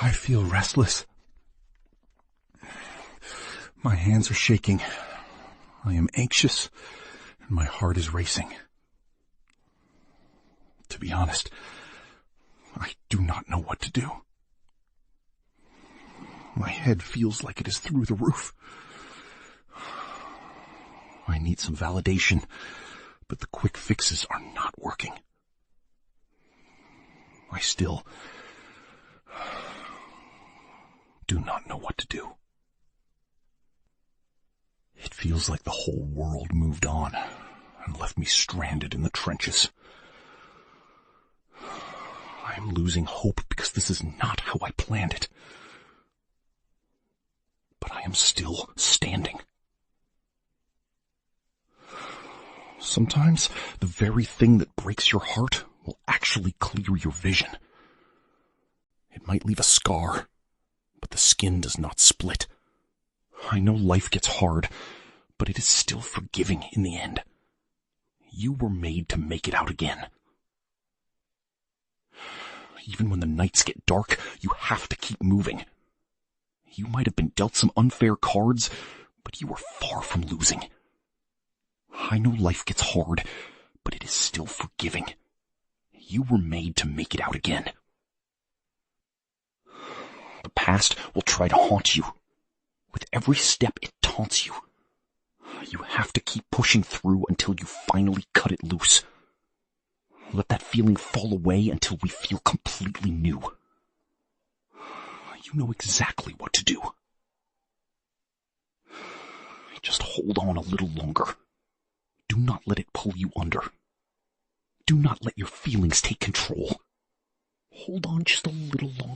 I feel restless. My hands are shaking. I am anxious, and my heart is racing. To be honest, I do not know what to do. My head feels like it is through the roof. I need some validation, but the quick fixes are not working. I still do not know what to do. It feels like the whole world moved on and left me stranded in the trenches. I am losing hope because this is not how I planned it. But I am still standing. Sometimes the very thing that breaks your heart will actually clear your vision. It might leave a scar, but the skin does not split. I know life gets hard, but it is still forgiving in the end. You were made to make it out again. Even when the nights get dark, you have to keep moving. You might have been dealt some unfair cards, but you are far from losing. I know life gets hard, but it is still forgiving. You were made to make it out again. The past will try to haunt you. With every step, it taunts you. You have to keep pushing through until you finally cut it loose. Let that feeling fall away until we feel completely new. You know exactly what to do. Just hold on a little longer. Do not let it pull you under. Do not let your feelings take control. Hold on just a little longer.